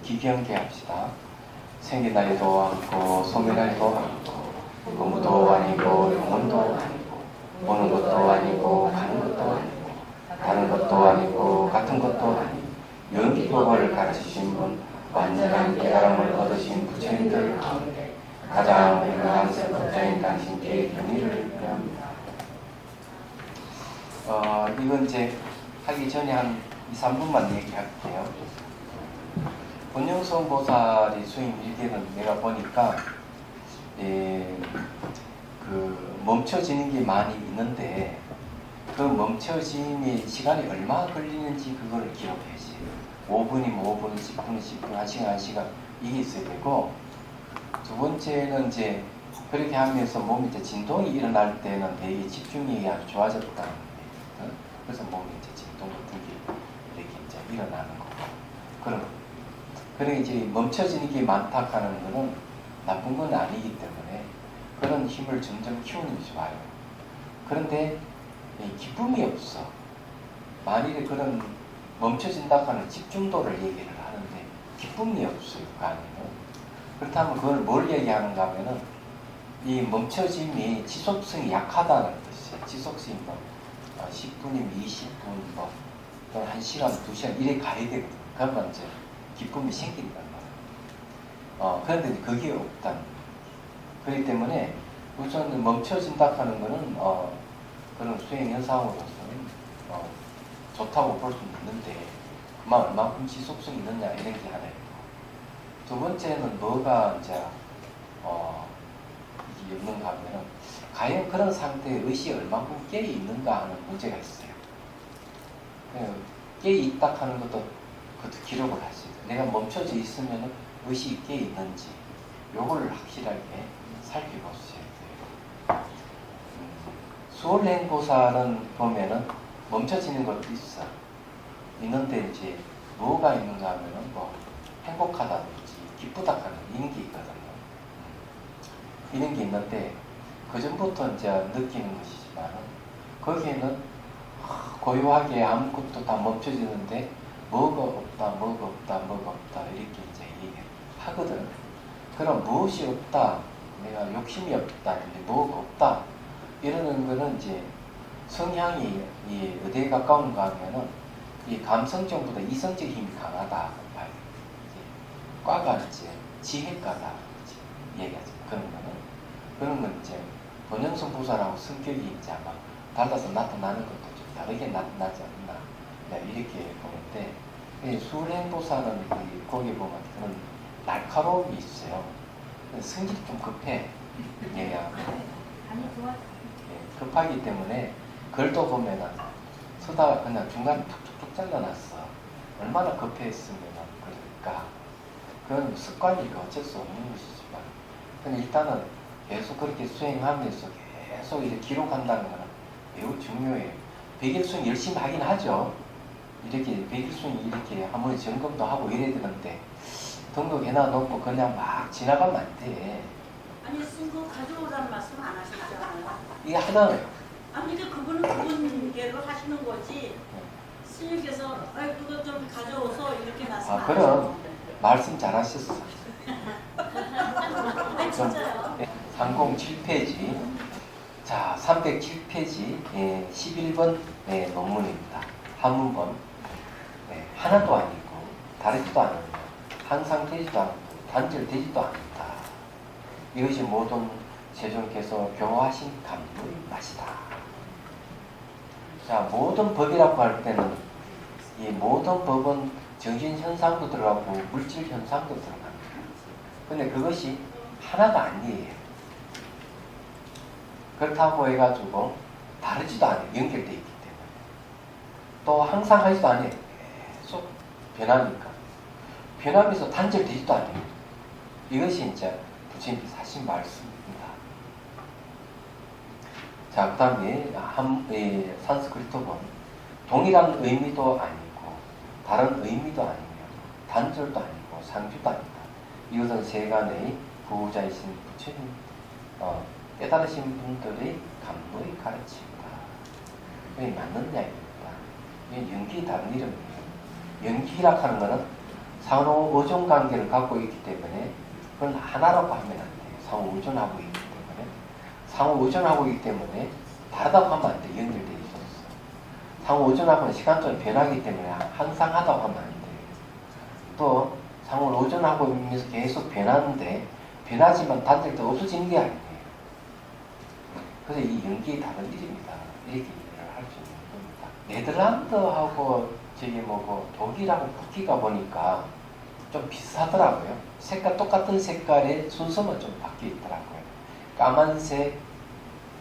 기경계 합시다. 생기날도 않고 소멸날도 않고 고무도 아니고 영혼도 아니고 보는 것도 아니고 가는 것도 아니고 다른 것도 아니고 같은 것도 아니고 연기법을 가르치신 분, 완전한 깨달음을 얻으신 부처님들 가운데 가장 유명한 세법자인 당신께 경의를 표합니다. 이건 이제 하기 전에 한 2, 3분만 얘기할게요. 본영성 보살이 수임 일기는 내가 보니까 그 멈춰지는 게 많이 있는데 그 멈춰짐이 시간이 얼마 걸리는지 그걸 기록해야지. 5분이면 5분, 10분, 10분, 1시간, 1시간 이게 있어야 되고, 두 번째는 이제 그렇게 하면서 몸이 이제 진동이 일어날 때는 되게 집중력이 아주 좋아졌다는 거예요. 그래서 몸이 이제 진동 같은 게 이렇게 이제 일어나는 거고. 그런 이제 멈춰지는 게 많다 하는 거는 나쁜 건 아니기 때문에 그런 힘을 점점 키우는 게 좋아요. 그런데 기쁨이 없어. 만일에 그런 멈춰진다 하는 집중도를 얘기를 하는데 기쁨이 없어요. 그 안에는. 그렇다면 그걸 뭘 얘기하는가 하면은 이 멈춰짐이 지속성이 약하다는 것이에요. 지속성이 뭐 10분이면 20분 뭐 또는 1시간, 2시간 이래 가야 되거든요. 그러면 이제 기쁨이 생긴단 말이에요. 그런데 그게 없다는 거예요. 그렇기 때문에 우선 멈춰진다 하는 거는 그런 수행 현상으로서는 좋다고 볼 수는 있는데 그만 얼마큼 지속성이 있느냐 이런 게 하나예요. 두 번째는 뭐가 이제 이게 없는가 하면은 과연 그런 상태의 의식이 얼마큼 깨어 있는가 하는 문제가 있어요. 깨어 있다 하는 것도 그것도 기록을 하셔야 돼요. 내가 멈춰져 있으면 의식이 깨어 있는지 요걸 확실하게 살펴보셔야 돼요. 수월행보살은 보면은 멈춰지는 것도 있어. 있는데 이제 뭐가 있는가 하면은 뭐 행복하다든지 기쁘다 하는 이런 게 있거든요. 이런 게 있는데 그 전부터 이제 느끼는 것이지만은 거기에는 고요하게 아무것도 다 멈춰지는데 뭐가 없다, 뭐가 없다, 뭐가 없다 이렇게 이제 얘기하거든. 그럼 무엇이 없다, 내가 욕심이 없다, 뭐가 없다 이러는 거는 이제 성향이 어디에 가까운가 하면은 이 감성적보다 이성적 힘이 강하다 봐요. 과가 이제 지혜과다 얘기하죠. 그런 건 이제 본영성 보살하고 성격이 이제 아마 달라서 나타나는 것도 좀 다르게 나타나지 않나 이렇게 보는데 수행 보살은 거기 보면 그런 날카로움이 있어요. 성질이 좀 급해. 얘가 급하기 때문에 글도 보면은 서다가 그냥 중간에 툭툭툭 잘라놨어. 얼마나 급했으면 그럴까. 그건 습관이니까 어쩔 수 없는 것이지만 근데 일단은 계속 그렇게 수행하면서 계속 이렇게 기록한다는 거는 매우 중요해요. 백일수행 열심히 하긴 하죠. 이렇게 백일수행 이렇게 한번 점검도 하고 이래야 되는데 등록해놔 놓고 그냥 막 지나가면 안 돼. 아니 쓴 거 가져오라는 말씀 안 하셨잖아요. 이게 하나예요. 아니 근데 그분은 그분대로 하시는 거지. 스님께서 그거 좀 가져오서 이렇게 말씀. 그럼 말씀 잘하셨어. 아니 진짜요. 307페이지. 자, 307페이지 11번 논문입니다. 한문본. 하나도 아니고 다르지도 않으며 항상 되지도 않고 단절되지도 않다. 이것이 모든 세존께서 교화하신 감도의 맛이다. 자, 모든 법이라고 할 때는 이 모든 법은 정신현상도 들어가고 물질현상도 들어갑니다. 근데 그것이 하나가 아니에요. 그렇다고 해가지고 다르지도 않아요. 연결되어 있기 때문에. 또 항상 하지도 않아요. 계속 변하니까. 변하면서 단절되지도 않아요. 이것이 이제 부처님께서 하신 말씀입니다. 자, 그 다음에 산스크리트어는 동일한 의미도 아니고 다른 의미도 아니며 단절도 아니고 상주도 아니다. 이것은 세간의 부자이신 부처님 깨달으신 분들의 감도의 가르침이다. 이게 맞는 이야기입니다. 이게 연기 다른 이름이에요. 연기라 하는 것은 상호 의존 관계를 갖고 있기 때문에 그건 하나라고 하면 안 돼요. 상호 의존하고 있기 때문에. 상호 의존하고 있기 때문에 다르다고 하면 안 돼요. 연결되어 있어서. 상호 의존하고는 시간적으로 변하기 때문에 항상 하다고 하면 안 돼요. 또 상호 의존하고 있면서 계속 변하는데 변하지만 단절 때 없어지는 게 아니에요. 그래서 이 연기의 다른 일입니다. 이렇게 이해를 할 수 있는 겁니다. 네덜란드하고 저기 뭐고 독일하고 붙기가 보니까 좀 비슷하더라고요. 색깔 똑같은 색깔의 순서만 좀 바뀌어 있더라고요. 까만색,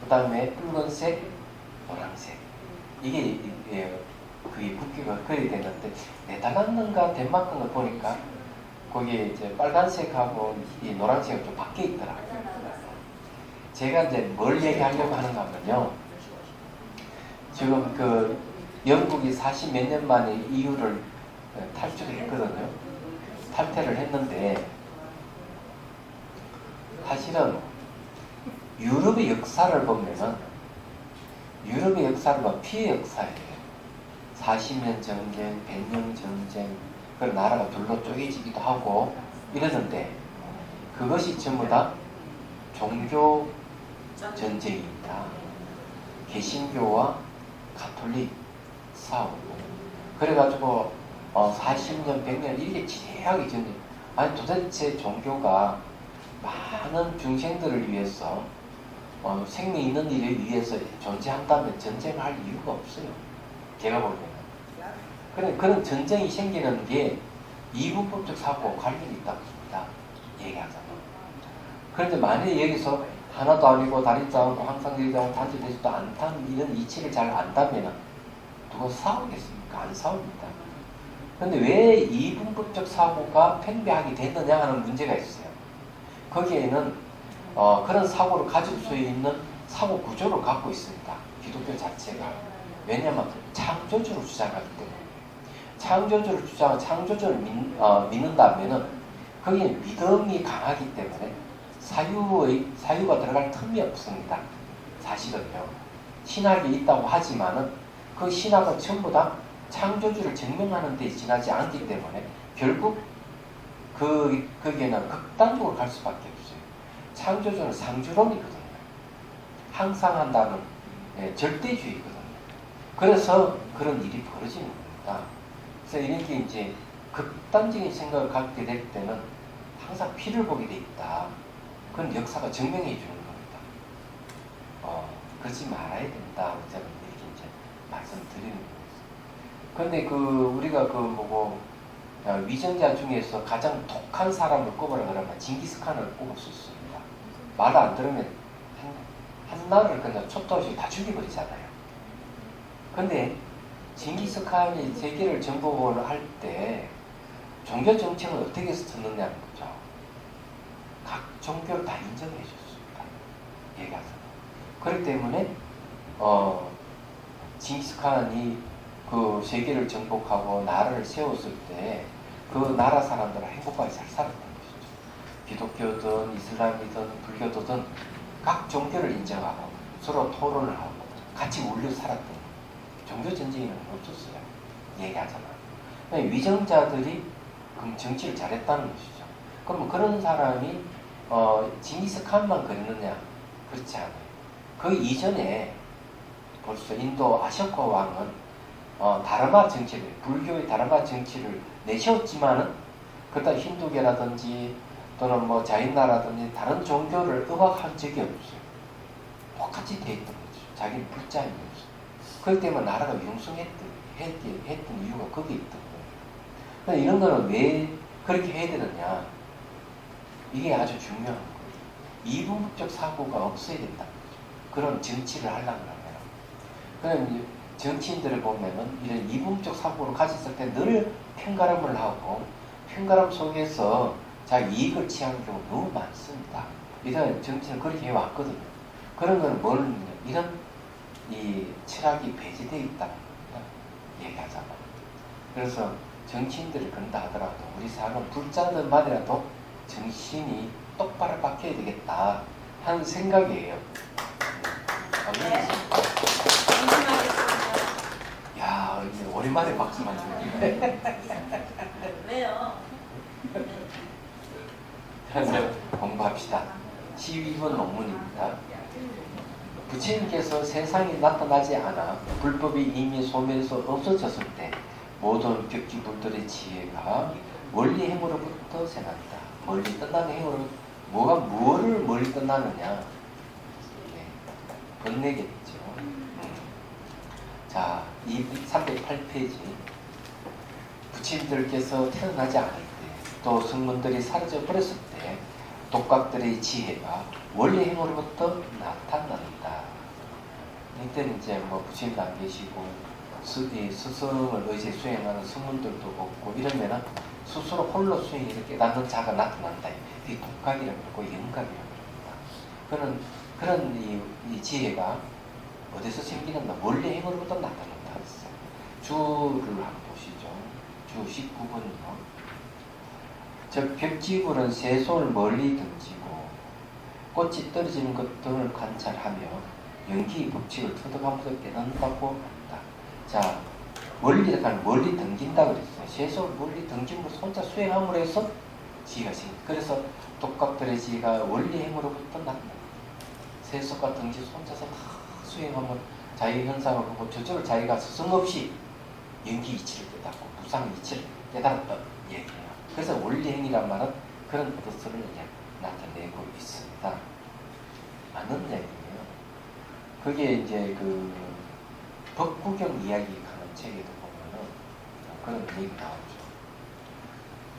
그 다음에 붉은색, 노란색. 이게 그게 붙기가 그리 되는데 네덜란드인가 덴마크인가 보니까 거기에 이제 빨간색하고 이 노란색이 좀 바뀌어 있더라고요. 제가 이제 뭘 얘기하려고 하는가 하면요. 지금 그 영국이 40 몇 년 만에 EU를 탈출을 했거든요. 탈퇴를 했는데 사실은 유럽의 역사를 보면은 유럽의 역사를 보면 피해 역사예요. 40년 전쟁, 100년 전쟁, 그 나라가 둘로 쪼개지기도 하고 이러는데 그것이 전부 다 종교 전쟁입니다. 개신교와 가톨릭 싸우고 그래가지고 40년, 100년 이렇게 지대하게 전쟁. 아니 도대체 종교가 많은 중생들을 위해서 생명 있는 일을 위해서 존재한다면 전쟁할 이유가 없어요. 제가 볼 때는. 그런 전쟁이 생기는 게 이분법적 사고와 관련이 있다고 봅니다. 얘기하자면. 그런데 만약에 여기서 하나도 아니고 다리도 않고 항상 일하고 단절되지도 않다는 이런 이치를 잘 안다면 누가 싸우겠습니까? 안 싸웁니다. 그런데 왜 이분법적 사고가 팽배하게 됐느냐 하는 문제가 있어요. 거기에는 그런 사고를 가질 수 있는 사고 구조를 갖고 있습니다. 기독교 자체가. 왜냐하면 창조주를 주장하기 때문에. 창조주를 주장하고 창조주를 믿는다면은 거기에 믿음이 강하기 때문에 사유가 들어갈 틈이 없습니다. 사실은요. 신학이 있다고 하지만은 그 신학은 전부 다 창조주를 증명하는 데 지나지 않기 때문에 결국 거기에는 극단적으로 갈 수밖에 없어요. 창조주는 상주론이거든요. 항상 한다는 절대주의거든요. 그래서 그런 일이 벌어지는 겁니다. 그래서 이렇게 이제 극단적인 생각을 갖게 될 때는 항상 피를 보게 돼 있다. 그건 역사가 증명해 주는 겁니다. 그러지 말아야 된다. 저는 이렇게 이제 말씀드리는 거예요. 근데 우리가 위정자 중에서 가장 독한 사람을 꼽으라 그러면 징기스칸을 꼽을 수 있습니다. 말 안 들으면 한 나라를 그냥 촛도 없이 다 죽여버리잖아요. 근데 징기스칸이 세계를 정복을 할 때 종교 정책을 어떻게 해서 듣느냐는 거죠. 각 종교를 다 인정해 줬습니다. 얘기하자면. 그렇기 때문에 징기스칸이 그 세계를 정복하고 나라를 세웠을 때 그 나라 사람들은 행복하게 잘 살았던 것이죠. 기독교든 이슬람이든 불교든 각 종교를 인정하고 서로 토론을 하고 같이 울려 살았던 종교 전쟁에는 없었어요. 얘기하잖아요. 위정자들이 그럼 정치를 잘했다는 것이죠. 그러면 그런 사람이 징기스칸만 그랬느냐? 그렇지 않아요. 그 이전에 벌써 인도 아쇼카 왕은 다르마 정치를, 불교의 다르마 정치를 내세웠지만은 그렇다 힌두교라든지 또는 뭐 자인나라든지 다른 종교를 억압한 적이 없어요. 똑같이 돼 있던 거죠. 자기는 불자이면서. 그렇기 때문에 나라가 융성했던 이유가 거기에 있던 거예요. 근데 이런 거는 왜 그렇게 해야 되느냐? 이게 아주 중요한 거예요. 이분법적 사고가 없어야 된다는 거죠. 그런 정치를 하려고 하면. 그럼 정치인들을 보면은 이런 이분법적 사고를 가졌을 때 늘 편가름을 하고 편가름 속에서 자기 이익을 취하는 경우가 너무 많습니다. 이런 정치는 그렇게 해왔거든요. 그런 거는 뭐냐? 이런 이 철학이 배제되어 있다는 겁니다. 얘기하자면. 그래서 정치인들이 그런다 하더라도 우리 사람은 불자들만이라도 정신이 똑바로 바뀌어야 되겠다 하는 생각이에요. 네. 야, 이제 오랜만에 박수만 주네. 왜요? 공부합시다. 12번 논문입니다. 부처님께서 세상에 나타나지 않아 불법이 이미 소멸해서 없어졌을 때 모든 벽지불들의 지혜가 원리 행으로부터 생한다. 멀리 떠나는 행으로 뭐가 무엇을 멀리 떠나느냐? 네, 번뇌겠죠. 자, 308페이지. 부처님들께서 태어나지 않을 때, 또 성문들이 사라져 버렸을 때 독각들의 지혜가 원리 행으로부터 나타난다. 이때는 이제 뭐 부처님도 안 계시고 스승을 의지 수행하는 성문들도 없고 이러면은 스스로 홀로 수행을 깨닫는 자가 나타난다. 이 독각이라고 그러고 영각이라고 합니다. 그런 이 지혜가 어디서 생기는가? 원리 행으로부터 나타난다 했어요. 주를 한번 보시죠. 주 19번이요. 즉 벽지불은 새 손을 멀리 던지고 꽃이 떨어지는 것 등을 관찰하며 연기의 법칙을 터득하면서 깨닫는다고 합니다. 자, 멀리 던진다 그랬어요. 새 손을 멀리 던짐으로써 혼자 수행함으로 해서 지혜가 생깁니다. 그래서 독각들의 지혜가 원리 행으로부터 나타납니다. 새 손과 던지서 혼자서 다 수행하면 자유현상을 보고 저절로 자기가 스승 없이 연기 이치를 깨닫고 무상 이치를 깨달았던 얘기예요. 그래서 원리행이란 말은 그런 뜻을 나타내고 있습니다. 맞는 얘기예요. 그게 이제 그 법구경 이야기 하는 책에도 보면은 그런 얘기 나오죠.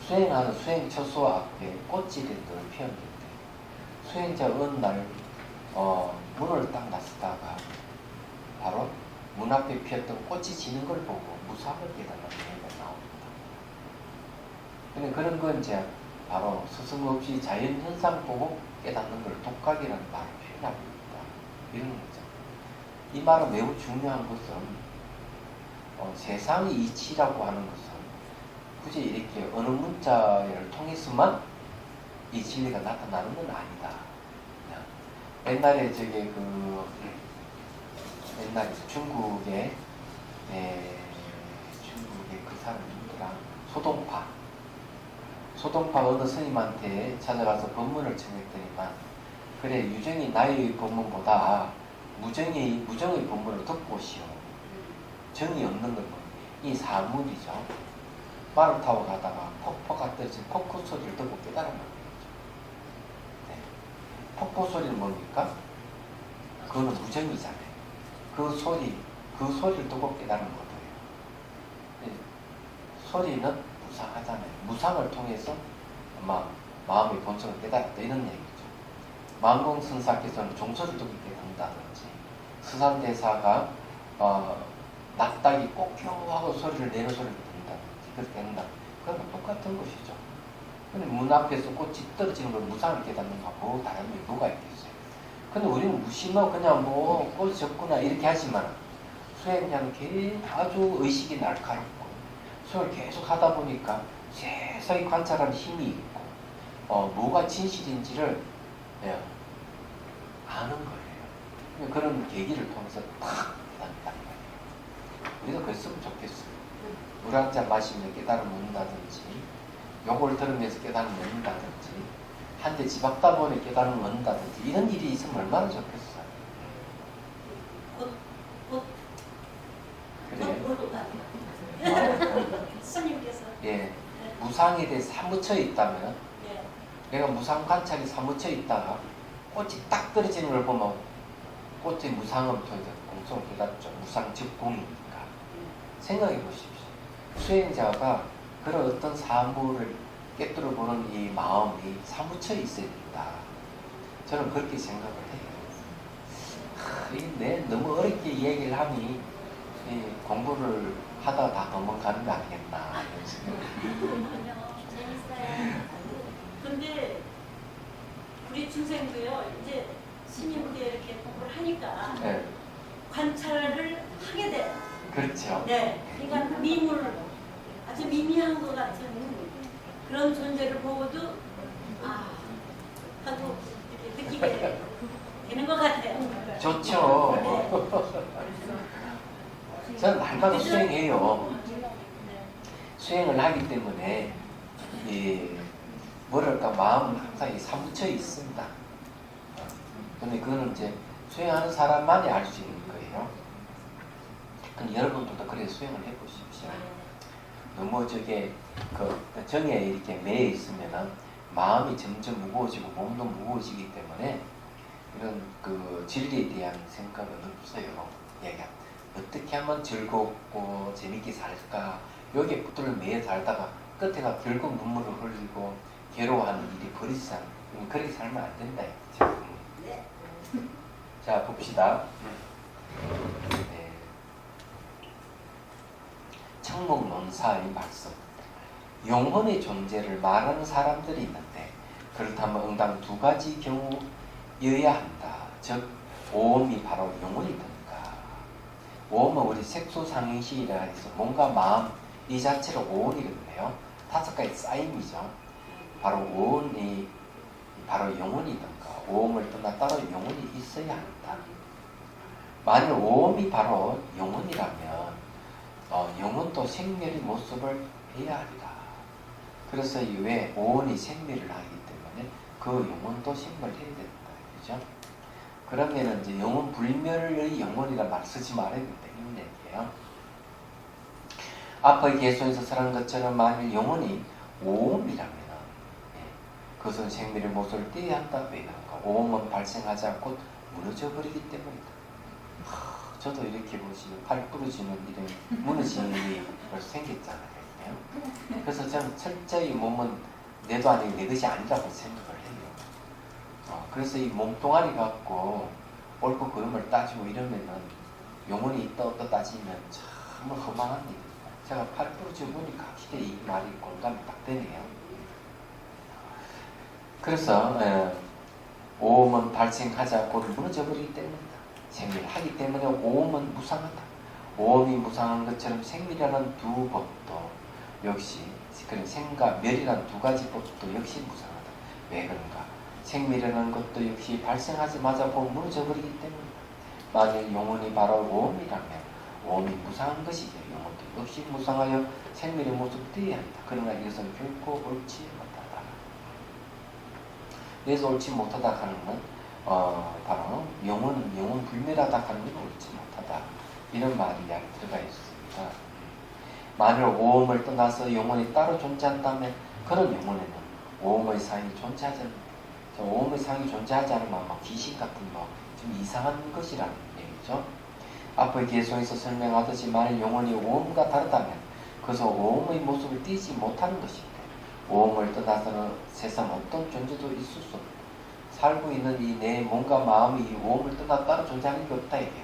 수행하는 수행 처소 앞에 꽃이 된들 피었는데 수행자 어느 날 문을 딱 나서다가 바로 문 앞에 피었던 꽃이 지는 걸 보고 무상을 깨달는 얘기가 나옵니다. 근데 그런 건 이제 바로 스승 없이 자연 현상 보고 깨닫는 걸 독각이라는 말을 표현하고 있다. 이런 거죠. 이 말은 매우 중요한 것은 세상의 이치라고 하는 것은 굳이 이렇게 어느 문자를 통해서만 이 진리가 나타나는 건 아니다. 옛날에 옛날에 중국의 그 사람 누구더라? 소동파 어느 스님한테 찾아가서 법문을 청했더니만 그래 유정이 나의 법문보다 무정의 법문을 듣고 오시오. 정이 없는 건 이 사물이죠. 말을 타고 가다가 폭포가 떨어진 폭포 소리를 듣고 깨달은 거죠. 네. 폭포 소리는 뭡니까? 그거는 무정이잖아요. 그 소리를 듣고 깨달은 거예요. 네. 소리는 무상하잖아요. 무상을 통해서 마음의 본성을 깨달았다 이런 얘기죠. 만공선사께서는 종소를 듣고 깨닫는다든지 수산대사가 낙닭이 꼭경하고 소리를 내는 소리를 듣는다든지 그렇게 된다. 그건 똑같은 것이죠. 근데 문 앞에서 꽃이 떨어지는 걸 무상을 깨닫는가 뭐 다른 게 뭐가 있겠어요. 근데 우리는 무심하고 그냥 뭐 꽃이 졌구나 이렇게 하지만 수행자는 아주 의식이 날카롭고 수행을 계속 하다 보니까 세상에 관찰하는 힘이 있고 뭐가 진실인지를 아는 거예요. 그런 계기를 통해서 탁 깨닫는다는 거예요. 우리도 그랬으면 좋겠어요. 물 한 잔 마시면 깨달음을 얻는다든지 욕을 들으면서 깨달음을 얻는다든지 한 대 집박다 보니 깨달음을 얻는다든지 이런 일이 있으면 얼마나 좋겠어요. 그래. 스님께서 예, 무상에 대해 사무쳐 있다면 내가 무상 관찰이 사무쳐 있다가 꽃이 딱 떨어지는 걸 보면 꽃의 무상은 공성을 깨닫죠. 무상 즉 공이니까. 생각해 보십시오. 수행자가 그런 어떤 사물을 깨뜨려 보는 이 마음이 사무쳐 있어야 된다. 저는 그렇게 생각을 해요. 이게 너무 어렵게 얘기를 하니 공부를 하다가 다 도망가는 거 아니겠나. 재밌어요. 근데 우리 중생도요 이제 스님께 이렇게 공부를 하니까 네. 관찰을 하게 돼요. 그렇죠. 네, 그러니까 아주 미미한 것 같은 그런 존재를 보고도 하고 이렇게 느끼게 되는 것 같아요. 좋죠. 네. 저는 날마다 수행해요. 수행을 하기 때문에 뭐랄까 마음은 항상 이 사무쳐 있습니다. 근데 그거는 이제 수행하는 사람만이 알 수 있는 거예요. 그럼 여러분들도 그래 수행을 해보십시오. 너무 저게 그 정에 이렇게 매여 있으면은 마음이 점점 무거워지고 몸도 무거워지기 때문에 이런 그 진리에 대한 생각은 없어요. 얘가 어떻게 하면 즐겁고 재밌게 살까? 여기에 붙들려 매여 살다가 끝에가 결국 눈물을 흘리고 괴로워하는 일이 버리지 않는 그렇게 살면 안 된다. 네. 자 봅시다. 네. 청목논사의 말씀. 영혼의 존재를 말하는 사람들이 있는데 그렇다면 응당 두 가지 경우여야 한다. 즉 오음이 바로 영혼이든가. 오음은 우리 색소상행시이라 해서 뭔가 마음 이 자체로 오음이거든요. 다섯 가지 쌓임이죠. 바로 오음이 바로 영혼이든가. 오음을 떠나 따로 영혼이 있어야 한다. 만일 오음이 바로 영혼이라면 영혼도 생멸의 모습을 해야 하리라. 그래서 왜 오온이 생멸을 하기 때문에 그 영혼도 생멸해야 된다. 그죠? 그러면 이제 영혼 불멸의 영혼이라 말 쓰지 말아야 된다. 이런 얘기예요. 앞의 개소에서 설한 것처럼 만일 영혼이 오음이라면 그것은 생멸의 모습을 떼야 한다. 왜 그런가? 오음은 발생하지 않고 무너져 버리기 때문이다. 저도 이렇게 보시면 팔 부러지는 이런 무너지는 일이 벌써 생겼잖아요. 그래서 저는 철저히 몸은 내도 아니고 내 것이 아니라고 생각을 해요. 그래서 이 몸뚱아리 갖고 옳고 그름을 따지고 이러면은 영혼이 있다 없다 따지면 참 험한한 일입니다. 제가 팔 부러져 보니까 확실히 이 말이 공감이 딱 되네요. 그래서 오음은 발생하지 않고 무너져 버리기 때문이다. 생멸하기 때문에 오음은 무상하다. 오음이 무상한 것처럼 생멸이라는 두 법도 역시 그런 생과 멸이라는 두 가지 법도 역시 무상하다. 왜 그런가? 생멸이라는 것도 역시 발생하자마자 무너져 버리기 때문이다. 만일 영혼이 바로 오음이라면 오음이 무상한 것이죠. 영혼도 역시 무상하여 생멸의 모습을 띄어야 한다. 그러나 이것은 결코 옳지 못하다. 그래서 옳지 못하다 하는 건 바로 영혼 불멸하다 하는 건 옳지 못하다. 이런 말이 여기 들어가 있습니다. 만일 오음을 떠나서 영혼이 따로 존재한다면 그런 영혼에는 오음의 상이 존재하지 않는다. 오음의 상이 존재하지 않으면 귀신 같은 좀 이상한 것이라는 얘기죠. 앞의 개소에서 설명하듯이 만일 영혼이 오음과 다르다면 그것은 오음의 모습을 띠지 못하는 것인데 오음을 떠나서는 세상 어떤 존재도 있을 수 없다. 살고 있는 이 내 몸과 마음이 이 오음을 떠나 따로 존재하는 게 없다 이게.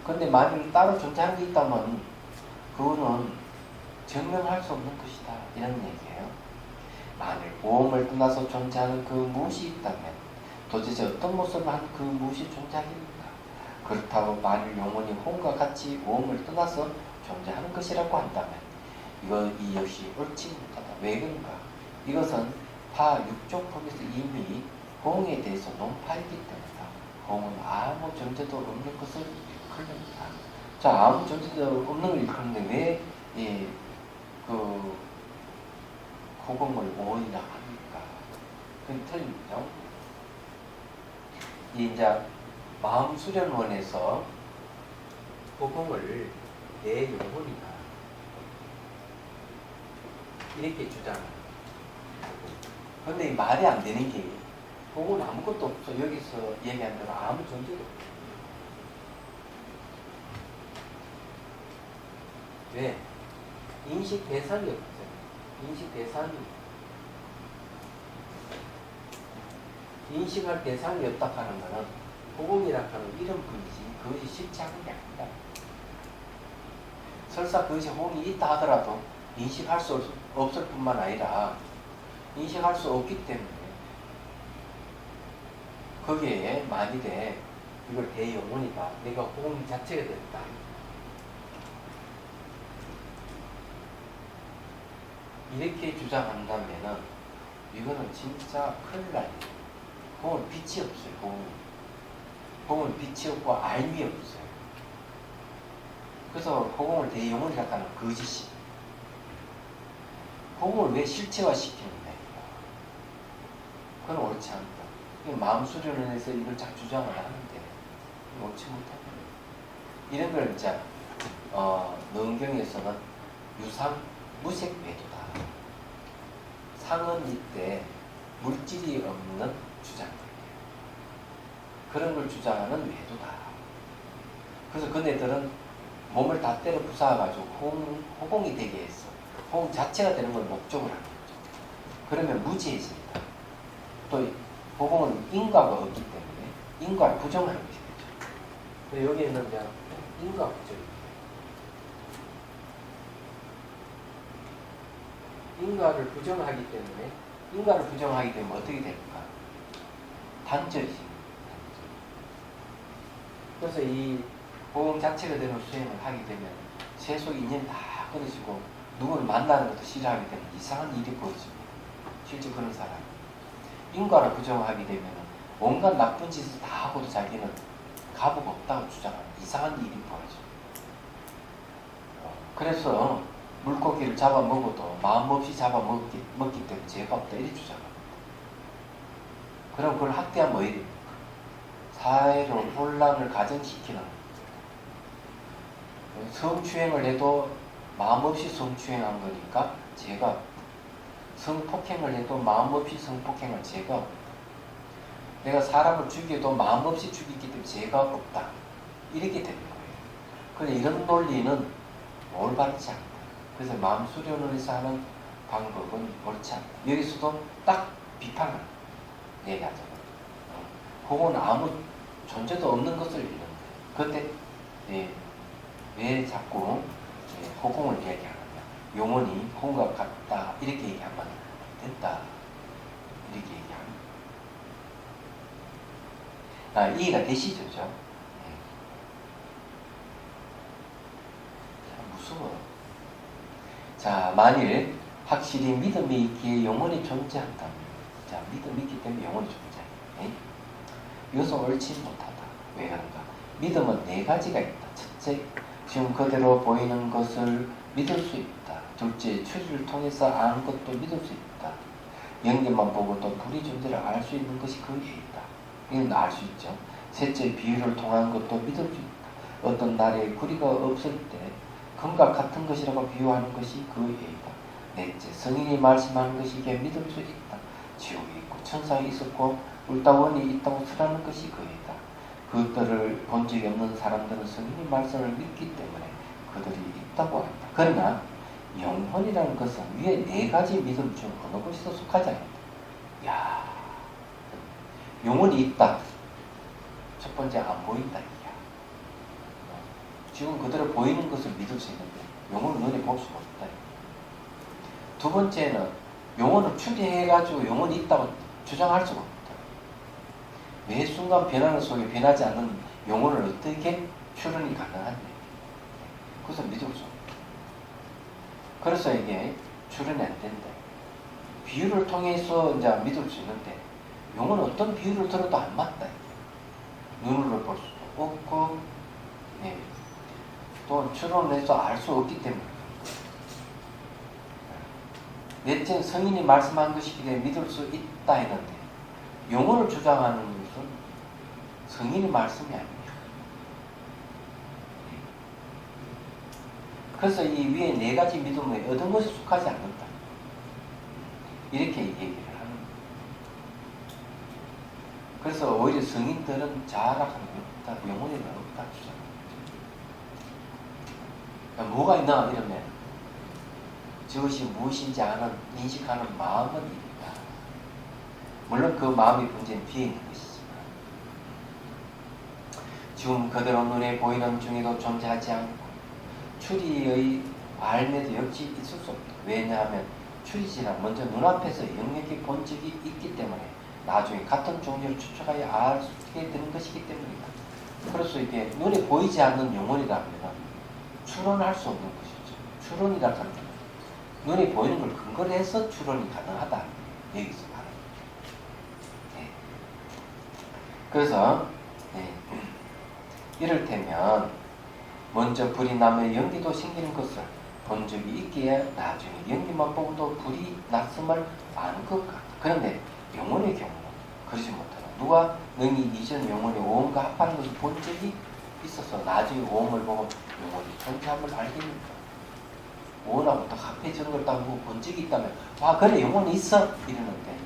그런데 만일 따로 존재하는 게 있다면 그거는 증명할 수 없는 것이다 이런 얘기예요. 만일 오음을 떠나서 존재하는 그 무엇이 있다면 도대체 어떤 모습을 한 그 무엇이 존재하겠는가? 그렇다고 만일 영혼이 혼과 같이 오음을 떠나서 존재하는 것이라고 한다면 이 역시 옳지 못하다. 왜 그런가? 이것은 파 육종법에서 이미 홍에 대해서 논파이기 때문이다. 홍은 아무 존재도 없는 것을 일컬습니다. 자, 아무 존재도 없는 걸 일컬는데 왜 그 호공을 오인이라 합니까? 그건 틀립니다. 이제 마음 수련원에서 호공을 내 영혼이다 이렇게 주장합니다. 그런데 말이 안 되는 게 호공은 아무것도 없어. 여기서 얘기한 대로 아무 존재도 없어. 왜? 인식 대상이 없어요. 인식 대상이 인식할 대상이 없다 하는 것은 호공이라 하는 이런 분이지 그것이 실체하는 게 아니다. 설사 그것이 호공이 있다 하더라도 인식할 수 없을 뿐만 아니라 인식할 수 없기 때문에 거기에 만일에 이걸 대영혼이다. 내가 호공 자체가 됐다. 이렇게 주장한다면은 이거는 진짜 큰일 나요. 공은 빛이 없어요. 공은 빛이 없고 알미 없어요. 그래서 호공을 대영혼이라고 하는 거짓이. 호공을 왜 실체화 시키는데? 그건 옳지 않다. 마음 수련을 해서 이걸 잘 주장을 하는데 옳지 못하다. 이런 걸 이제 능경에서는 유상 무색 외도다. 상은 이때 물질이 없는 주장이에요. 그런 걸 주장하는 외도다. 그래서 그네들은 몸을 다 때려 부숴가지고 호공이 되게 했어. 호공 자체가 되는 걸 목적으로 하는 거죠. 그러면 무지해진다. 또 호공은 인과가 없기 때문에 인과를 부정하는 것이 되죠. 근데 여기에는 그냥 인과 부정입니다. 인과를 부정하기 때문에 어떻게 될까? 단절이지. 그래서 이 호공 자체가 되는 수행을 하게 되면 세속 인연 다 끊어지고 누구를 만나는 것도 싫어하게 되면 이상한 일이 벌어집니다. 실제 그런 사람. 인과를 부정하게 되면 온갖 나쁜 짓을 다 하고도 자기는 값이 없다고 주장하는 이상한 일이 벌어져요. 그래서 물고기를 잡아먹어도 마음없이 잡아먹기 때문에 죄가 없다 이렇게 주장합니다. 그럼 그걸 학대하면 뭐 이래? 사회로 혼란을 가정시키는 성추행을 해도 마음없이 성추행한 거니까 죄가 없다. 성폭행을 해도 마음없이 성폭행한 죄가 없다. 내가 사람을 죽여도 마음없이 죽이기 때문에 죄가 없다. 이렇게 되는 거예요. 그런데 이런 논리는 올바르지 않다. 그래서 마음 수련을 해서 하는 방법은 옳지 않다. 여기서도 딱 비판을 얘기하잖아요. 혹은 아무 존재도 없는 것을 이루는데 그때 왜 자꾸 호공을 얘기하느냐. 영혼이 혼과 같다 이렇게 얘기하면 된다 이렇게 얘기합니다. 이해가 되시죠? 참 무서워. 자, 만일 확실히 믿음이 있기에 영혼이 존재한다면, 자, 믿음이 있기 때문에 영혼이 존재해. 이것은 옳지 못하다. 왜 그런가? 믿음은 네 가지가 있다. 첫째, 지금 그대로 보이는 것을 믿을 수 있다. 둘째, 추리를 통해서 아는 것도 믿을 수 있다. 연기만 보고도 불의 존재를 알 수 있는 것이 그 예이다. 이건 알 수 있죠. 셋째, 비유를 통한 것도 믿을 수 있다. 어떤 날에 구리가 없을 때 금과 같은 것이라고 비유하는 것이 그 예이다. 넷째, 성인이 말씀하는 것이 이게 믿을 수 있다. 지옥이 있고 천상이 있었고 울다원이 있다고 설하는 것이 그 예이다. 그것들을 본 적이 없는 사람들은 성인이 말씀을 믿기 때문에 그들이 있다고 한다. 그러나 영혼이라는 것은 위에 네 가지 믿음 중 어느 곳에도 속하지 않는다. 야, 영혼이 있다. 첫 번째, 안 보인다. 지금 그대로 보이는 것을 믿을 수 있는데 영혼은 눈에 볼 수가 없다. 두 번째는 영혼을 추리해가지고 영혼이 있다고 주장할 수가 없다. 매 순간 변하는 속에 변하지 않는 영혼을 어떻게 추론이 가능한데? 그것을 믿을 수 없다. 그래서 이게 추론이 안 된다. 비유를 통해서 이제 믿을 수 있는데 영혼은 어떤 비유를 들어도 안 맞다. 눈으로 볼 수도 없고, 또 추론해서 알 수 없기 때문에. 넷째, 성인이 말씀한 것이기 때문에 믿을 수 있다 했는데 영혼을 주장하는 것은 성인이 말씀이 아닙니다. 그래서 이 위에 네 가지 믿음에 얻은 것이 속하지 않는다. 이렇게 얘기를 하는 거예요. 그래서 오히려 성인들은 자락하는 게 없다. 영혼이 없다 주장합니다. 뭐가 있나 이러면 저것이 무엇인지 아는 인식하는 마음은 있다. 물론 그 마음이 문제는 뒤에 있는 것이지만 지금 그대로 눈에 보이는 중에도 존재하지 않고 추리의 알매도 역시 있을 수 없다. 왜냐하면 추리지는 먼저 눈앞에서 영역이 본 적이 있기 때문에 나중에 같은 종류를 추측하여 알게 되는 것이기 때문이다. 그래서 이게 눈에 보이지 않는 영혼이라면 추론할 수 없는 것이죠. 추론이라 하는 건 눈에 보이는 걸 근거로 해서 추론이 가능하다. 여기서 말하는 거죠. 네. 그래서 이를테면 먼저 불이 나면 연기도 생기는 것을 본 적이 있기에 나중에 연기만 보고도 불이 났음을 아는 것 같다. 그런데 영혼의 경우는 그러지 못하나. 누가 너희 이전 영혼이 오음과 합하는 것을 본 적이 있어서 나중에 오음을 보고 영혼이 존재함을 알겠는가? 오음하고 또 합해지는 걸 딱 본 적이 있다면 아 그래 영혼이 있어 이러는데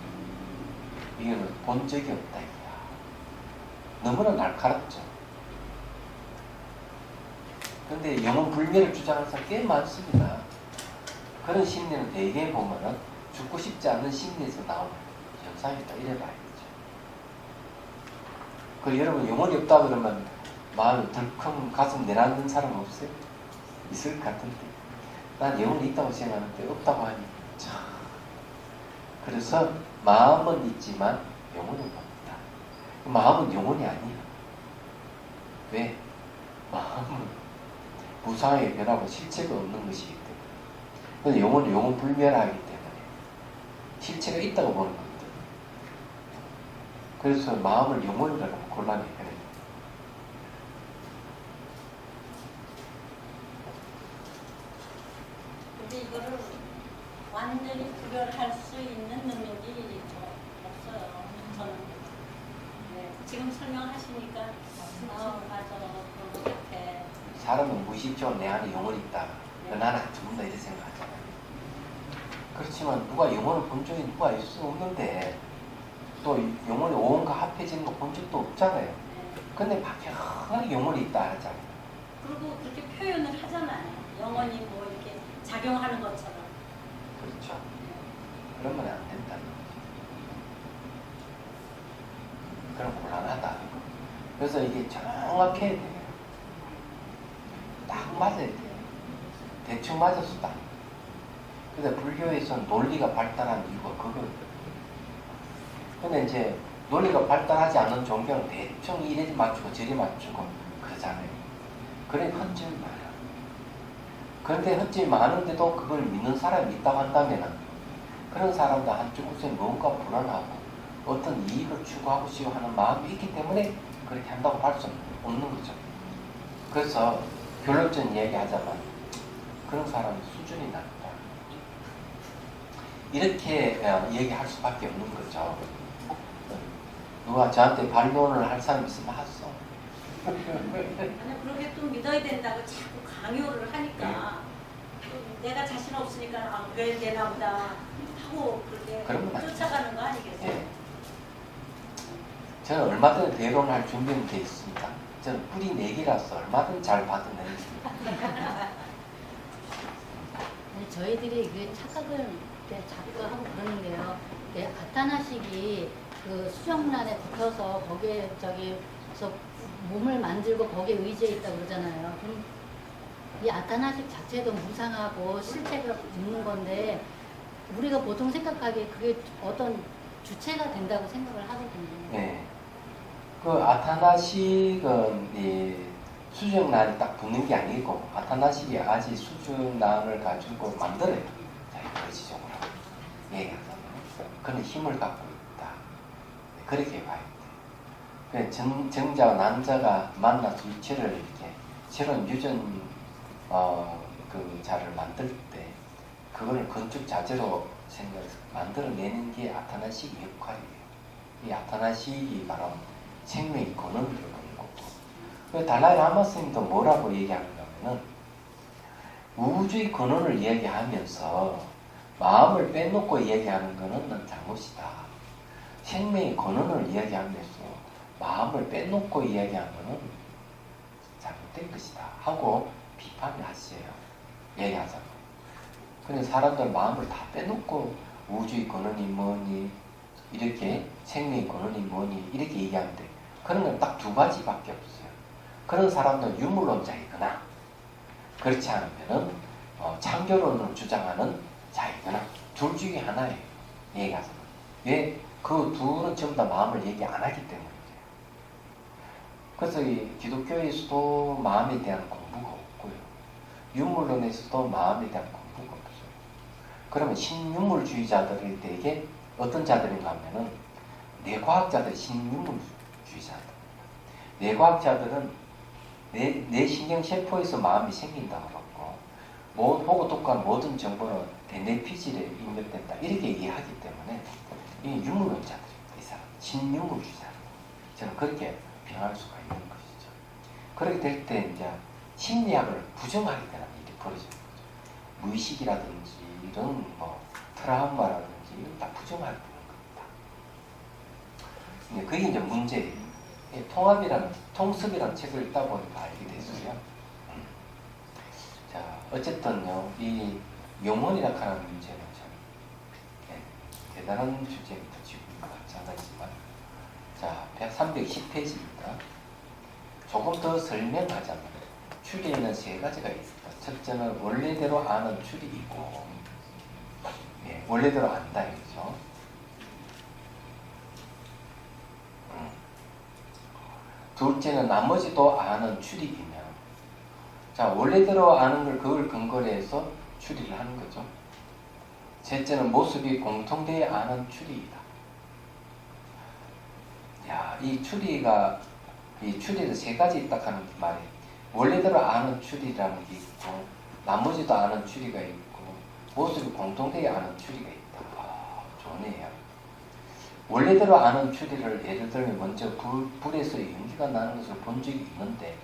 이거는 본 적이 없다 이거야. 너무나 날카롭죠. 근데 영혼 불멸을 주장하는 사람 꽤 많습니다. 그런 심리는 대개 보면은 죽고 싶지 않는 심리에서 나오는 현상이다 이래 봐야겠죠. 그 여러분 영혼이 없다 그러면 마음이 덜컹 가슴 내려앉는 사람 없어요? 있을 것 같은데 난 영혼이 있다고 생각하는데 없다고 하니 참. 그래서 마음은 있지만 영혼은 없다. 마음은 영혼이 아니야. 왜? 마음은 무상하게 변하고 실체가 없는 것이기 때문에. 근데 영혼은 영혼 불멸하기 때문에 실체가 있다고 보는 겁니다. 그래서 마음을 영혼이라고 하면 곤란해. 근데 이거를 완전히 구별할 수 있는 능력이 없어요. 저는. 네. 지금 설명하시니까 맞아. 그런 것 같아. 사람은 무의식적으로 내 안에 영혼이 있다. 나는 안 죽는다 이렇게 생각하잖아요. 그렇지만 누가 영혼을 본 적이 누가 있을 수 없는데 또 영혼이 오음과 합해지는 거 본 적도 없잖아요. 근데 막연하게 영혼이 있다 하잖아요. 그리고 그렇게 표현을 하잖아요. 영혼이 뭐 이렇게 작용하는 것처럼. 그렇죠. 그러면 안 된다는 거죠. 그럼 곤란하다. 그래서 이게 정확해야 돼요. 딱 맞아야 돼요. 대충 맞았어 딱. 근데 불교에서는 논리가 발달한 이유가 그거예요. 근데 이제 논리가 발달하지 않은 종교는 대충 이래 맞추고 저리 맞추고 그러잖아요. 그래 헛점이 많아요. 그런데 헛점이 많은데도 그걸 믿는 사람이 있다고 한다면 그런 사람도 한쪽으로서 뭔가 불안하고 어떤 이익을 추구하고 싶어 하는 마음이 있기 때문에 그렇게 한다고 할 수 없는 거죠. 그래서 결론적인 이야기 하자면 그런 사람의 수준이 낮다. 이렇게 얘기할 수밖에 없는 거죠. 누가 저한테 반론을 할 사람 있으면 하소. 아니 그렇게 또 믿어야 된다고 자꾸 강요를 하니까 또 내가 자신 없으니까 아, 그래야 되나 보다 하고 그렇게 쫓아가는 거 아니겠어요? 예. 저는 얼마든지 대론할 준비는 돼 있습니다. 저는 뿌리 4개라서 얼마든지 잘 받아내겠습니다. 저희들이 그 착각을 자꾸 하고 그러는데요. 아타나식이 그 수정란에 붙어서 거기에 저기서 몸을 만들고 거기에 의지해 있다고 그러잖아요. 그럼 이 아타나식 자체도 무상하고 실체가 있는 건데 우리가 보통 생각하기에 그게 어떤 주체가 된다고 생각을 하거든요. 네. 그 아타나식은 이 수정란이 딱 붙는 게 아니고 아타나식이 아직 수정란을 가지고 만들어요. 자기 의지적으로 얘기하자면 그런 힘을 갖고 있다. 그렇게 봐야 돼. 정자와 난자가 만나서 유체를 이렇게 새로운 유전 그 자를 만들 때 그걸 건축 자재로 생각해서 만들어내는 게 아타나식의 역할이에요. 이 아타나식이 바로 생명의 근원을 이루는 거고. 달라이 라마 스님도 뭐라고 얘기하는가 하면은 우주의 근원을 이야기하면서 마음을 빼놓고 이야기하는 것은 잘못이다. 생명의 근원을 이야기하면서 마음을 빼놓고 이야기하는 것은 잘못된 것이다 하고 비판을 하세요. 얘기하자면. 근데 사람들 마음을 다 빼놓고 우주의 근원이 뭐니 이렇게 생명의 근원이 뭐니 이렇게 얘기하는데 그런 건 딱 2가지밖에 없어요. 그런 사람들은 유물론자이거나 그렇지 않으면은 창조론을 주장하는 자이거나 둘 중에 하나예요. 얘기하자면. 왜? 그 둘은 전부 다 마음을 얘기 안 하기 때문이에요. 그래서 이 기독교에서도 마음에 대한 공부가 없고요. 유물론에서도 마음에 대한 공부가 없어요. 그러면 신유물주의자들이 되게 어떤 자들인가 하면은 뇌과학자들이 신유물주의자들. 뇌과학자들은 내 신경세포에서 마음이 생긴다고 그러고 보고 독한 모든 정보는 뇌피질에 입력된다. 이렇게 이해하기 때문에 이 유물론자들입니다. 이 사람. 신명금주의자. 저는 그렇게 표현할 수가 있는 것이죠. 그렇게 될 때 이제 심리학을 부정하게 되는 일이 벌어지는 거죠. 무의식이라든지 이런 뭐 트라우마라든지 이런 다 부정하게 되는 겁니다. 그게 이제 문제예요. 통습이라는 책을 읽다 보니까 알게 됐어요. 자, 어쨌든요, 이 영혼이라 하는 문제는 참 대단한 주제입니다. 지금 마찬가지지만. 자, 310페이지입니다. 조금 더 설명하자면 추리에는 세 가지가 있습니다. 첫째는 원래대로 아는 추리이고, 원래대로 안다 이거죠. 둘째는 나머지도 아는 추리이며, 자, 원래대로 아는 걸 그걸 근거로 해서 추리를 하는 거죠. 셋째는 모습이 공통되어 아는 추리이다. 야, 이 추리에도 세 가지 있다 하는 말이에요. 원래대로 아는 추리라는 게 있고, 나머지도 아는 추리가 있고, 모습이 공통되어 아는 추리가 있다. 좋네요. 원래대로 아는 추리를 예를 들면 먼저 불에서 연기가 나는 것을 본 적이 있는데,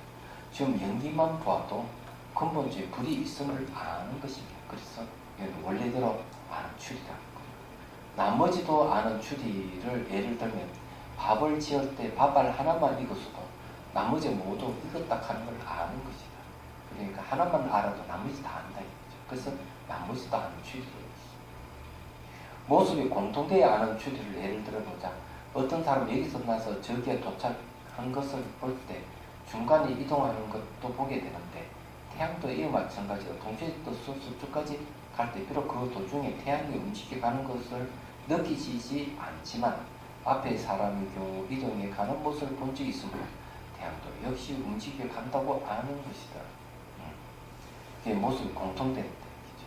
지금 연기만 봐도 근본적인 불이 있음을 아는 것입니다. 그래서 원래대로 아는 추리라는 거예요. 나머지도 아는 추리를 예를 들면 밥을 지을 때 밥알 하나만 익었어도 나머지 모두 익었다 하는 걸 아는 것이다. 그러니까 하나만 알아도 나머지 다 안다 이거죠. 그래서 나머지도 아는 추리예요. 모습이 공통되어 아는 추리를 예를 들어보자. 어떤 사람이 여기서 나서 저기에 도착한 것을 볼 때 중간에 이동하는 것도 보게 되는데, 태양도 이와 마찬가지로 동시에도 서쪽까지 갈 때 비록 그 도중에 태양이 움직여가는 것을 느끼지 않지만 앞에 사람의 경우 이동해 가는 모습을 본 적이 있으므로 태양도 역시 움직여 간다고 아는 것이다. 그게 모습이 공통된 뜻이죠.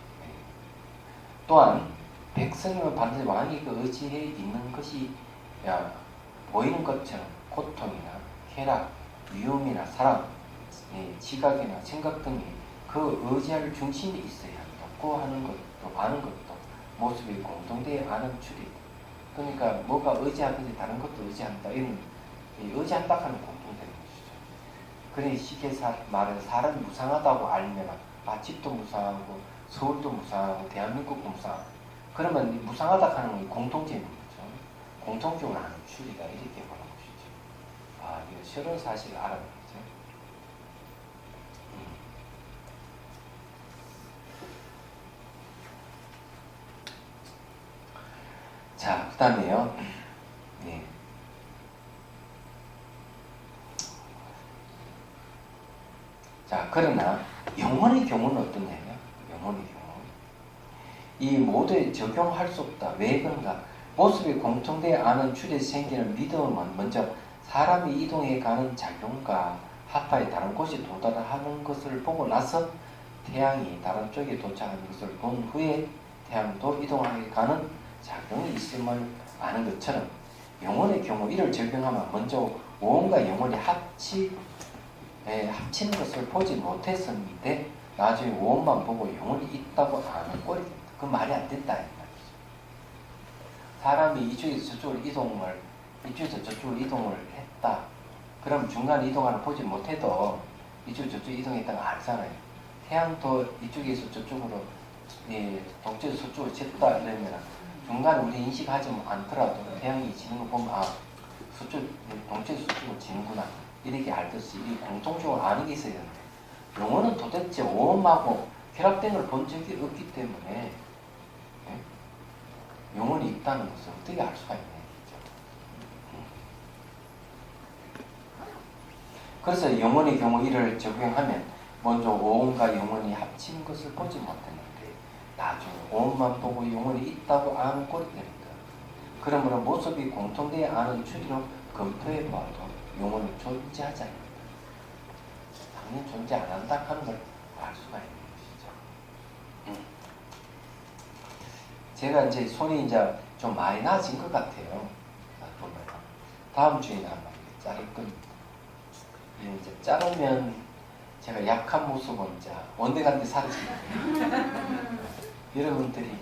또한 백성이면 반드시 왕이 그 의지에 있는 것이 보이는 것처럼 고통이나 쾌락, 위험이나 사랑, 지각이나 생각 등이 그 의지할 중심이 있어야 한다고 하는 것도 아는 것도 모습이 공통되어 아는 추리다. 그러니까 뭐가 의지하든지 다른 것도 의지한다. 이런 의지한다 하는 공통된 것이죠. 그러니 쉽게 말해 사람이 무상하다고 알면 집도 무상하고 서울도 무상하고 대한민국도 무상하고, 그러면 무상하다 하는 건 공통점인 거죠. 공통적으로 아는 추리가 이렇게 보는 것이죠. 이거 새로운 사실을 알아는 거죠. 자, 그 다음에요. 자, 그러나 영혼의 경우는 어떠냐면, 영혼의 경우 이 모두에 적용할 수 없다. 왜 그런가? 모습이 공통되어 아는 추리에서 생기는 믿음은 먼저 사람이 이동해 가는 작용과 하파의 다른 곳이 도달하는 것을 보고 나서 태양이 다른 쪽에 도착하는 것을 본 후에 태양도 이동하게 가는 작용이 있음을 아는 것처럼, 영혼의 경우 이를 적용하면 먼저 오온과 영혼이 합치는 것을 보지 못했었는데 나중에 오온만 보고 영혼이 있다고 아는 꼴이 됩니다. 그 말이 안 된다 이 말이죠. 사람이 이쪽에서 저쪽으로 이동을 했다. 그럼 중간에 이동하는 보지 못해도 이쪽 저쪽 이동했다는 거 알잖아요. 태양도 이쪽에서 저쪽으로 동쪽에서 서쪽으로 졌다 이러면 중간에 우리 인식하지 않더라도 태양이 지는 거 보면 동쪽에서 서쪽으로 지는구나 이렇게 알듯이 이 공통적으로 아는 게 있어야 되는데, 영혼은 도대체 오음하고 결합된 걸 본 적이 없기 때문에 영혼이 있다는 것을 어떻게 알 수가 있냐. 그래서 영혼의 경우 이를 적용하면 먼저 오온과 영혼이 합친 것을 보지 못했는데 나중에 오온만 보고 영혼이 있다고 아는 꼴이 됩니다. 그러므로 모습이 공통되어 아는 추리로 검토해 봐도 영혼은 존재하지 않는다. 당연히 존재 안 한다 하는 걸 알 수가 있는 것이죠. 제가 이제 손이 이제 좀 많이 나아진 것 같아요. 보면 다음 주에는 아마 자를 건 이제 자르면 제가 약한 모습은 이제 온데간데 사라집니다. 여러분들이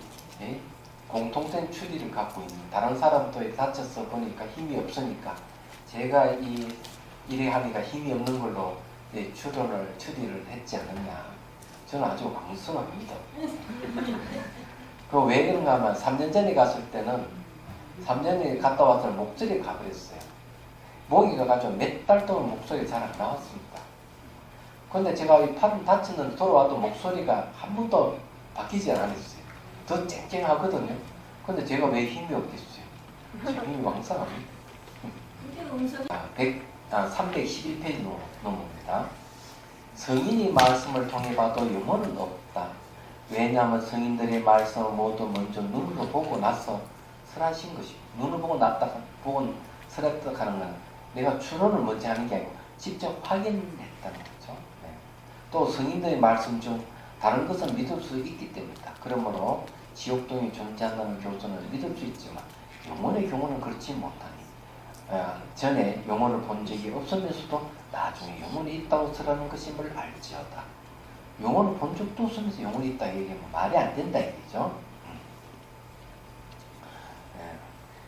공통된 추리를 갖고 있는 다른 사람도 다쳐서 보니까 힘이 없으니까 제가 이 일에 하니까 힘이 없는 걸로 추리를 했지 않느냐. 저는 아주 강성합니다. 그 왜 그런가 하면 3년 전에 갔을 때는 3년 전에 갔다 와서 목소리가 가버렸어요. 목이 가가지고 몇 달 동안 목소리가 잘 안 나왔습니다. 근데 제가 이 팔을 다쳤는데 돌아와도 목소리가 한 번도 바뀌지 않았어요. 더 쨍쨍하거든요. 근데 제가 왜 힘이 없겠어요? 힘이 왕성합니다. 근데 음성이 311페이지 넘어옵니다. 성인이 말씀을 통해 봐도 영혼은 없다. 왜냐하면 성인들의 말씀을 모두 먼저 눈으로 보고 나서 설하신 것이고, 눈으로 보고 보고 설했다 하는 건 내가 추론을 먼저 하는 게 아니고 직접 확인했다는 거죠. 네. 또 성인들의 말씀 중 다른 것은 믿을 수 있기 때문이다. 그러므로 지옥동이 존재한다는 교훈을 믿을 수 있지만 영혼의 경우는 그렇지 못하니 전에 영혼을 본 적이 없으면서도 나중에 영혼이 있다고 설하는 것임을 알지어다. 영혼을 본 적도 없으면서 영혼이 있다 얘기하면 말이 안 된다 얘기죠.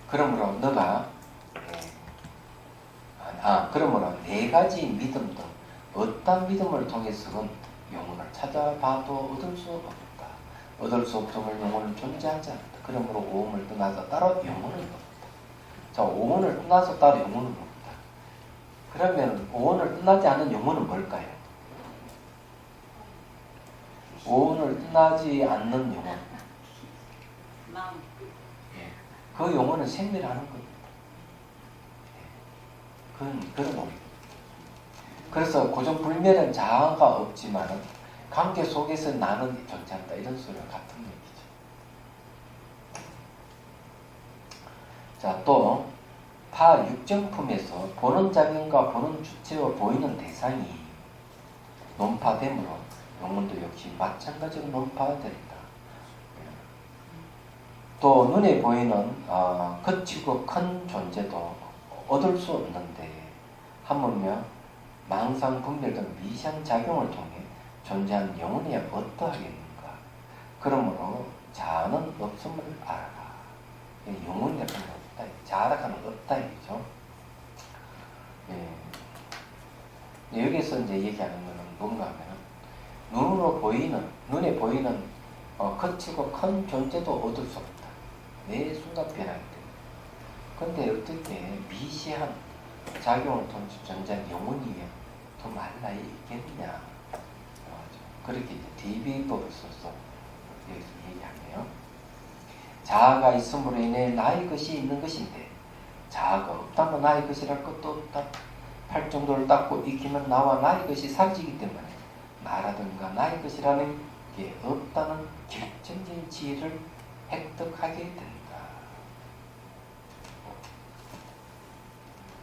그러므로 너가 그러므로 네 가지 믿음 등 어떤 믿음을 통해서는 영혼을 찾아봐도 얻을 수 없다. 얻을 수 없음을 영혼은 존재하지 않다. 그러므로 오음을 떠나서 따로 영혼은 없다. 자, 오온을 떠나서 따로 영혼은 없다. 그러면 오온을 떠나지 않은 영혼은 뭘까요? 오온을 떠나지 않는 영혼. 마음. 그 영혼은 생멸하는 겁니다. 그건 그런 겁니다. 그래서 고정불멸은 자아가 없지만 관계 속에서 나는 존재한다. 이런 소리와 같은 얘기죠. 자, 또 타 육정품에서 보는 작용과 보는 주체와 보이는 대상이 논파되므로 영혼도 역시 마찬가지로 논파된다. 또 눈에 보이는 거치고 큰 존재도 얻을 수 없는데 하물며 망상, 분별 등 미시한 작용을 통해 존재한 영혼이야 어떠하겠는가. 그러므로 자아는 없음을 알아라. 영혼이라는 건 없다. 자아라는 건 없다 얘기죠. 여기서 이제 얘기하는 것은 뭔가 하면 눈에 보이는 거치고 큰 존재도 얻을 수 없다. 매 순간 변하기 때문에. 근데 어떻게 미시한 작용을 통해 존재한 영혼이 더 말라 있겠냐. 그렇게 DB법을 써서 여기서 얘기하네요. 자아가 있음으로 인해 나의 것이 있는 것인데 자아가 없다면 나의 것이랄 것도 없다. 팔정도를 닦고 익히면 나와 나의 것이 사라지기 때문에 나라든가 나의 것이라는 게 없다는 결정적인 지혜를 획득하게 된다.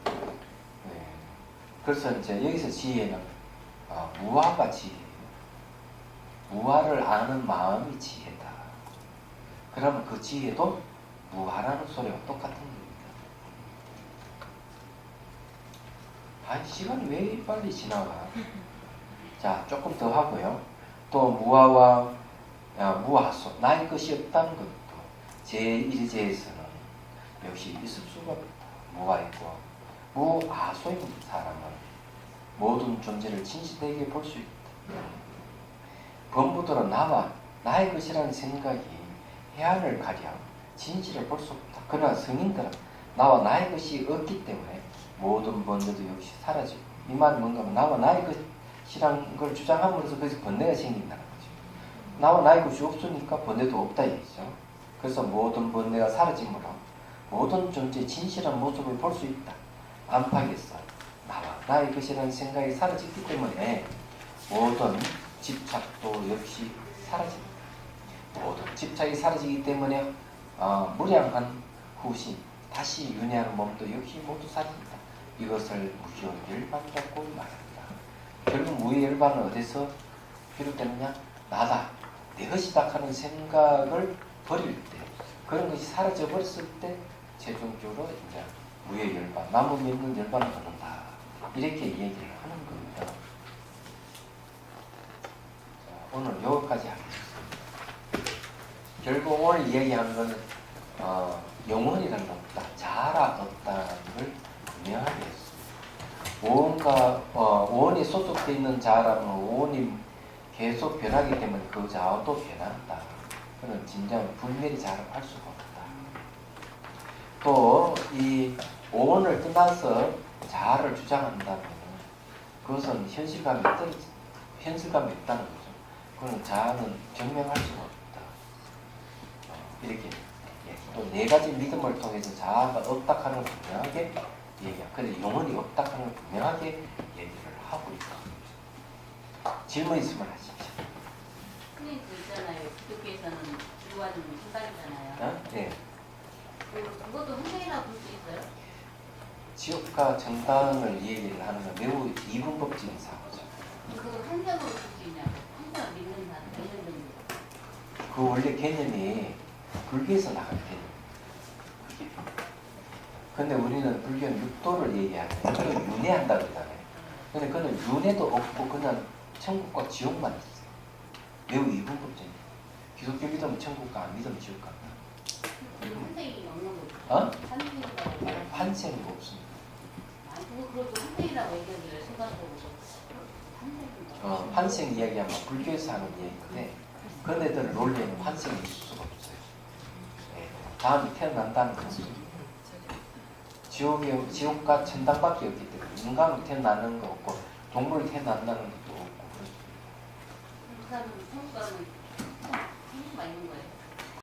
네. 그래서 이제 여기서 지혜는 무아가 지혜예요. 무아를 아는 마음이 지혜다. 그러면 그 지혜도 무아라는 소리와 똑같은 겁니다. 시간이 왜 빨리 지나가? 자, 조금 더 하고요. 또 무아와 무아소, 나의 것이 없다는 것도 제1제에서는 역시 있을 수가 없다. 무아이고 무아소인 사람은 모든 존재를 진실되게 볼 수 있다. 범부들은 나와 나의 것이라는 생각이 해안을 가려 진실을 볼 수 없다. 그러나 성인들은 나와 나의 것이 없기 때문에 모든 번뇌도 역시 사라지고, 이 말은 뭔가 하면 나와 나의 것이라는 걸 주장함으로써 거기서 번뇌가 생긴다는 거죠. 나와 나의 것이 없으니까 번뇌도 없다 얘기죠. 그래서 모든 번뇌가 사라짐으로 모든 존재의 진실한 모습을 볼 수 있다. 안팎에서 나와 나의 것이라는 생각이 사라졌기 때문에 모든 집착도 역시 사라집니다. 모든 집착이 사라지기 때문에 무량한 후신, 다시 윤회하는 몸도 역시 모두 사라집니다. 이것을 무효열반이라고 말합니다. 결국 무효열반은 어디서 비롯되느냐? 나다, 내 것이다 하는 생각을 버릴 때, 그런 것이 사라져 버렸을 때 최종적으로 이제 무효열반, 나무 믿는 열반을 얻는다. 이렇게 얘기를 하는 겁니다. 자, 오늘 여기까지 하겠습니다. 결국 오늘 이야기하는 건 영혼이란 없다, 자아라 없다는 걸 분명하게 했습니다. 오온이 소속되어 있는 자아라면 오온이 계속 변하기 때문에 그 자아도 변한다. 그는 진정 분명히 자아를 할 수가 없다. 또 이 오온을 떠나서 자아를 주장한다면 그것은 현실감이 없다는 거죠. 그는 자아는 증명할 수가 없다. 이렇게 또 네 가지 믿음을 통해서 자아가 없다 하는 걸 분명하게 얘기하고, 그래서 영혼이 없다 하는 걸 분명하게 얘기를 하고 있다. 질문 있으면 하십시오. 선생님 그 있잖아요. 기독교에서는 주관 생각이잖아요. 네. 그것도 환생이라고 볼 수 있어요? 지옥과 정당을 얘기를 하는 건 매우 이분법적인 사고죠. 그거 환생으로 볼 수 있냐고. 환생을 믿는 사람, 믿는 그 원래 개념이 불교에서 나간 개념. 그게. 근데 우리는 불교는 육도를 얘기하는데 그걸 윤회한다고 그러잖아요. 근데 그는 윤회도 없고 그냥 천국과 지옥만 있어요. 매우 이분법적인. 기독교 믿으면 천국가, 안 믿으면 지옥 간다. 환생이 없는 거죠. 어? 환생이라고. 환생이 없습니다. 그것도 환생이라고 얘기하기를 순간적으로. 환생 이야기하면 불교에서 하는 얘기인데 그네들 논리에는 환생이 있을 수가 없어요. 네. 다음에 태어난다는 것은 지옥과 천당밖에 없기 때문에 인간으로 태어나는 거 없고 동물이 태어난다는 것도 없고 그 사람은 천국 가면 천국만 있는 거예요.